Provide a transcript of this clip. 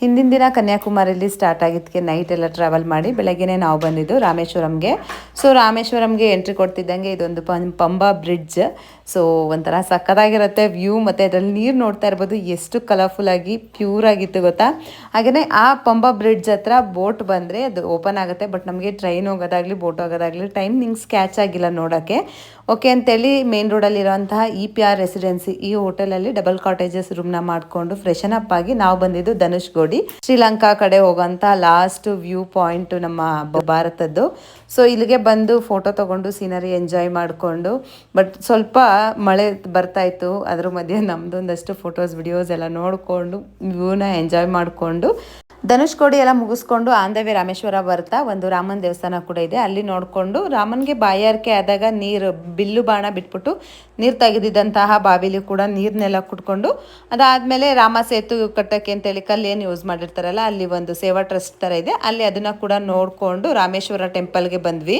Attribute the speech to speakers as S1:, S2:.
S1: ಹಿಂದಿನ ದಿನ ಕನ್ಯಾಕುಮಾರಿಯಲ್ಲಿ ಸ್ಟಾರ್ಟ್ ಆಗಿದ್ದಕ್ಕೆ ನೈಟ್ ಎಲ್ಲ ಟ್ರಾವೆಲ್ ಮಾಡಿ ಬೆಳಗ್ಗೆನೇ ನಾವು ಬಂದಿದ್ದು ರಾಮೇಶ್ವರಂಗೆ. ಸೊ ರಾಮೇಶ್ವರಂಗೆ ಎಂಟ್ರಿ ಕೊಡ್ತಿದ್ದಂಗೆ ಇದೊಂದು ಪಂಬಾ ಬ್ರಿಡ್ಜ್. ಸೊ ಒಂಥರ ಸಕ್ಕತ್ತಾಗಿರುತ್ತೆ ವ್ಯೂ, ಮತ್ತು ಅದರಲ್ಲಿ ನೀರು ನೋಡ್ತಾ ಇರ್ಬೋದು ಎಷ್ಟು ಕಲರ್ಫುಲ್ ಆಗಿ ಪ್ಯೂರ್ ಆಗಿತ್ತು ಗೊತ್ತಾ. ಹಾಗೆಯೇ ಆ ಪಂಬಾ ಬ್ರಿಡ್ಜ್ ಹತ್ರ ಬೋಟ್ ಬಂದರೆ ಅದು ಓಪನ್ ಆಗುತ್ತೆ, ಬಟ್ ನಮಗೆ ಟ್ರೈನ್ ಹೋಗೋದಾಗಲಿ ಬೋಟ್ ಹೋಗೋದಾಗಲಿ ಟೈಮಿಂಗ್ಸ್ ಕ್ಯಾಚ್ ಆಗಿಲ್ಲ ನೋಡೋಕ್ಕೆ. ಓಕೆ ಅಂತೇಳಿ ಮೇನ್ ರೋಡಲ್ಲಿರುವಂತಹ EPR ರೆಸಿಡೆನ್ಸಿ ಈ ಹೋಟೆಲಲ್ಲಿ ಡಬಲ್ ಕಾಟೇಜಸ್ ರೂಮ್ನ ಮಾಡಿಕೊಂಡು ಫ್ರೆಶನ್ ಅಪ್ ಆಗಿ ನಾವು ಬಂದಿದ್ದು ಧನುಷ್ಕೋಡಿ, ಶ್ರೀಲಂಕಾ ಕಡೆ ಹೋಗೋಂಥ ಲಾಸ್ಟ್ ವ್ಯೂ ಪಾಯಿಂಟ್ ನಮ್ಮ ಭಾರತದ್ದು. ಸೊ ಇಲ್ಲಿಗೆ ಬಂದು ಫೋಟೋ ತೊಗೊಂಡು ಸೀನರಿ ಎಂಜಾಯ್ ಮಾಡಿಕೊಂಡು, ಬಟ್ ಸ್ವಲ್ಪ ಮಳೆ ಬರ್ತಾ ಇತ್ತು, ಅದ್ರ ಮಧ್ಯೆ ನಮ್ಮದೊಂದಷ್ಟು ಫೋಟೋಸ್ ವಿಡಿಯೋಸ್ ಎಲ್ಲ ನೋಡಿಕೊಂಡು ವ್ಯೂನ ಎಂಜಾಯ್ ಮಾಡಿಕೊಂಡು ಧನುಷ್ಕೋಡಿ ಎಲ್ಲ ಮುಗಿಸ್ಕೊಂಡು ಆನ್ ದ ವೇ ರಾಮೇಶ್ವರ ಬರ್ತಾ ಒಂದು ರಾಮನ ದೇವಸ್ಥಾನ ಕೂಡ ಇದೆ, ಅಲ್ಲಿ ನೋಡಿಕೊಂಡು ರಾಮನಿಗೆ ಬಾಯಾರಿಕೆ ಆದಾಗ ನೀರು ಬಿಲ್ಲು ಬಾಣ ಬಿಟ್ಬಿಟ್ಟು ನೀರು ತೆಗೆದಿದ್ದಂತಹ ಬಾವಿಲಿ ಕೂಡ ನೀರನ್ನೆಲ್ಲ ಕುಟ್ಕೊಂಡು, ಅದಾದಮೇಲೆ ರಾಮ ಸೇತು ಕಟ್ಟಕ್ಕೆ ಅಂತೇಳಿ ಕಲ್ಲು ಏನು ಯೂಸ್ ಮಾಡಿರ್ತಾರಲ್ಲ ಅಲ್ಲಿ ಒಂದು ಸೇವಾ ಟ್ರಸ್ಟ್ ಥರ ಇದೆ, ಅಲ್ಲಿ ಅದನ್ನು ಕೂಡ ನೋಡಿಕೊಂಡು ರಾಮೇಶ್ವರ ಟೆಂಪಲ್ಗೆ ಬಂದ್ವಿ.